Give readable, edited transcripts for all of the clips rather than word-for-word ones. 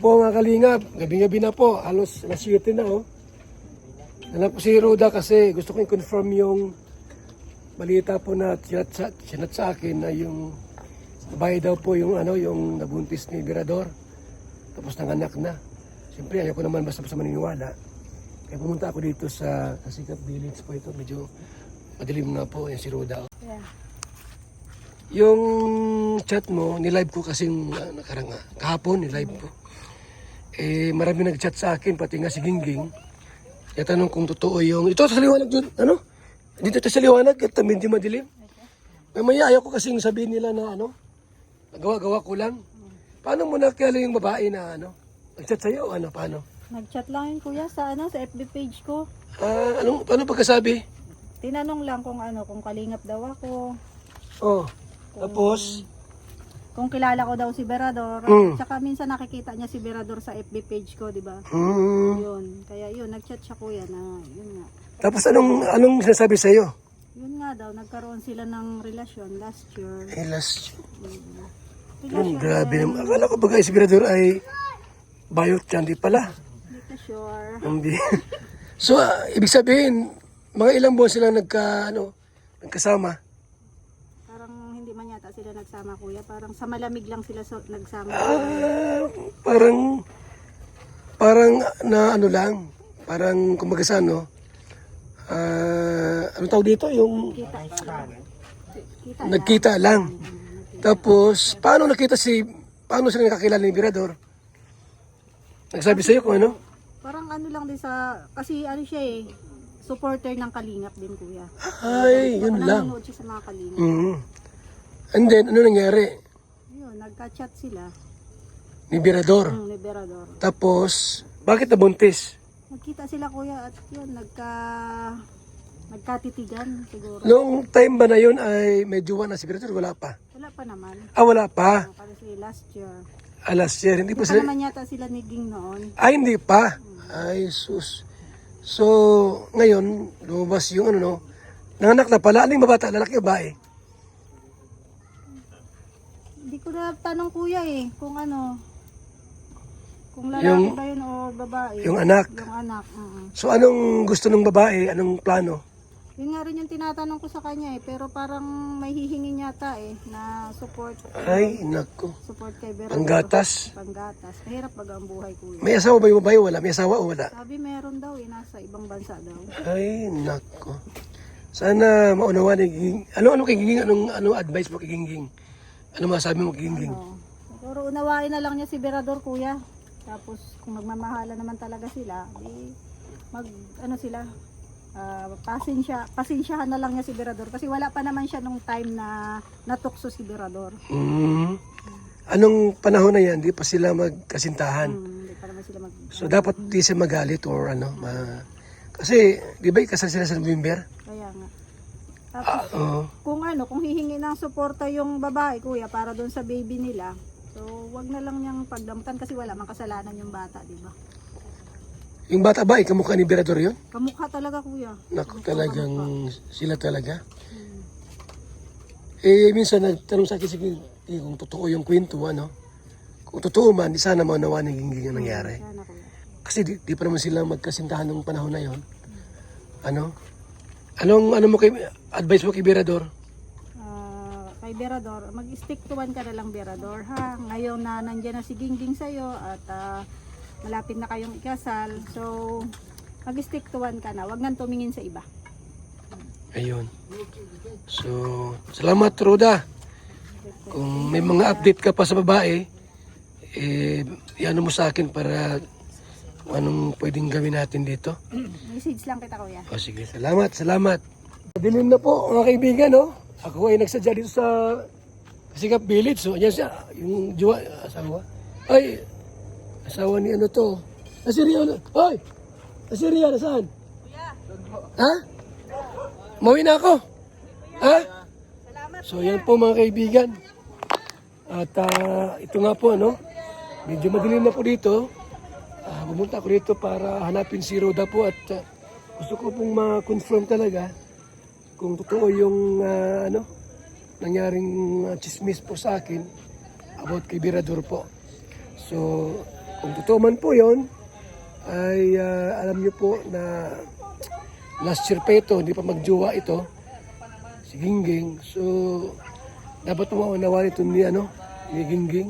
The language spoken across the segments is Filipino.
po mga kalingap, gabi-gabi na po, halos alas 7 na oh. Alam po si Roda kasi gusto ko i-confirm yung balita po na sinat sa akin na yung babae daw po yung yung nabuntis ni Birador. Tapos nanganak na. Siyempre ayaw ko naman basta-basta maniniwala. Kaya pumunta ako dito sa Sikap Village po ito. Medyo madilim na po yung si Roda. Yeah. Yung chat mo, nilive ko kasing kahapon, nilive ko. Eh, marami nag-chat sa akin, pati nga si Gingging. Kaya tanong kung totoo yung... Ito sa liwanag dun, Dito sa liwanag, at hindi madilim. Mamaya ayaw ko kasing sabihin nila na nagawa-gawa ko lang. Paano mo nakilala yung babae na nag-chat sa'yo o paano? Nag-chat lang yun kuya sa FB page ko. Ano pagkasabi? Tinanong lang kung kalingap daw ako. Oh, tapos? Kung kilala ko daw si Birador. Tsaka minsan nakikita niya si Birador sa FB page ko, di ba? Yun. Kaya yun, nag-chat siya kuya na yun nga. Tapos anong sinasabi sa'yo? Yun nga daw, nagkaroon sila ng relasyon last year. Last Relasyon. grabe naman. Akala ko bagay si Birador ay bayot yan, di pala. Hindi ka sure. Hindi. So, ibig sabihin, mga ilang buwan sila nagkasama? Parang hindi man yata sila nagsama kuya. Parang sa malamig lang sila nagsama. Parang na lang. Parang kumbaga sa ano tawag dito? Yung nagkita lang. Tapos, paano sila nakakilala ni Birador? Nagsabi sa'yo kung ano? Parang lang din kasi siya supporter ng Kalingap din kuya. Ay, yun lang. Nanonood siya sa mga Kalingap. And then, ano nangyari? Yun, nagka-chat sila. Ni Birador. Ni Birador. Tapos, bakit nabuntis? Nagkita sila kuya at yun, nagkatitigan siguro. Noong time ba na yun ay may jowa na si Birador? Wala pa? Wala pa naman. Wala pa? Kasi last year. Last year, hindi Hindi pa pa sila... naman yata sila ni Ging noon. Hindi pa. Ay, sus. So, ngayon, lumabas yung nanganak na pala. Aling mabata, lalaki o babae? Hindi ko na tanong kuya kung kung lalaki ba yun o babae. Yung anak? Yung anak, So, anong gusto ng babae? Anong plano? Yun nga rin yung tinatanong ko sa kanya pero parang may hihingin yata na support. Ay, nako. Support kay Birador. Panggatas? Panggatas. Mahirap baga ang buhay kuya. May asawa ba yung babae? Wala. May asawa o wala? Sabi meron daw nasa ibang bansa daw. Ay, nako. Sana maunawa ni Gingging. Ano kay Gingging? Anong advice mo kay Gingging? Ano masabi mo kay Gingging? Siguro unawain na lang niya si Birador kuya. Tapos kung magmamahala naman talaga sila, sila, pasensyahan na lang niya si Birador kasi wala pa naman siya nung time na natukso si Birador. Anong panahon na yan? Di pa sila magkasintahan? Hindi pa naman sila So dapat di siya magalit or kasi di ba ikasal sila sa November? Kaya nga. Tapos kung hihingi ng suporta yung babae kuya para doon sa baby nila, so wag na lang niyang pagdamutan kasi wala mang kasalanan yung bata, di ba? Yung bata ba, kamukha ni Birador yun? Kamukha talaga kuya. Naku, talagang sila talaga. Minsan nagtanong sa akin kung totoo yung kwento, Kung totoo man, sana maunawa ni Gingging ang nangyari. Sana kuya. Kasi di pa naman sila magkasintahan ng panahon na yon. Anong advice mo kay Birador? Kay Birador, mag-stick to one ka na lang Birador ha. Ngayon na nandiyan na si Gingging sa'yo at malapit na kayong ikasal. So, mag-stick to one ka na. Huwag nang tumingin sa iba. Ayun. So, salamat Roda. Kung may mga update ka pa sa babae, iano mo sa akin para anong pwedeng gawin natin dito. Message lang kita kuya. Sige, salamat. Dilim na po mga kaibigan, Ako ay nagsadya dito sa Sikap Village. So, yan siya, yung jowa, asawa. Ay, asawa ni to. Asiriya, hoy! Asiriya, nasaan? Kuya. Ha? Mauwi na ako. Ha? Salamat. So, yan po mga kaibigan. At ito nga po, medyo madilim na po dito. Pumunta ako dito para hanapin si Roda po at gusto ko pong ma-confirm talaga kung totoo yung nangyaring chismis po sa akin about kay Birador po. So, kung totoo man po yun, ay alam niyo po na last year pa ito, hindi pa magjowa ito, si Gingging. So, dapat maunawa nito ni Gingging,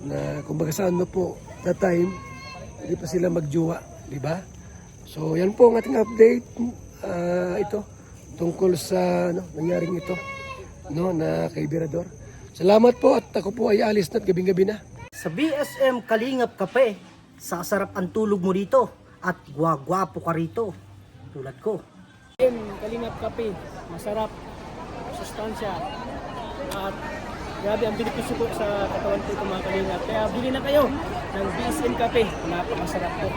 na kumbaga sa ano po, that time, hindi pa sila magjowa, di ba? So, yan po ang ating update, ito, tungkol sa nangyaring ito, na kay Berador. Salamat po at ako po ay alis na at gabing-gabi na. Sa BSM Kalingap Kape, sasarap ang tulog mo dito at gwagwapo ka rito. Tulad ko. Kalingap Kape, masarap, sustansya, at grabe ang benepisyo po sa katawan ko mga kalingap. Kaya bili na kayo ng BSM Kape, napakasarap po.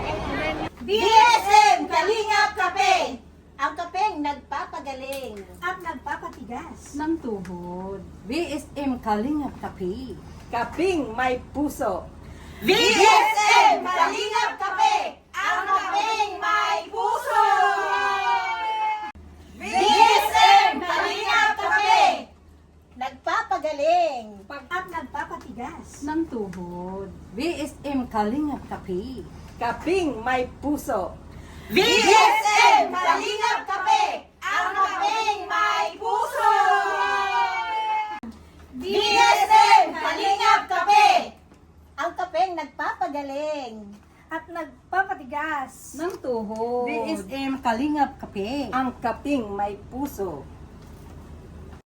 BSM Kalingap Kape! Ang kapeng nagpapagaling At nagpapatigas. ng tuhod. BSM Kalingap Kape. Kaping may puso. BSM Kalingap Kape! Ang kapeng may puso! BSM Kalingap Kape! Nagpapagaling At nagpapatigas. ng tuhod. BSM Kalingap Kape. Kaping may puso. BSM Kalingap Kape! Ang kapeng may puso! BSM Kalingap Kape! Ang kapeng nagpapagaling At nagpapatigas. ng tuhod. BSM Kalingap Kape. ang kaping may puso.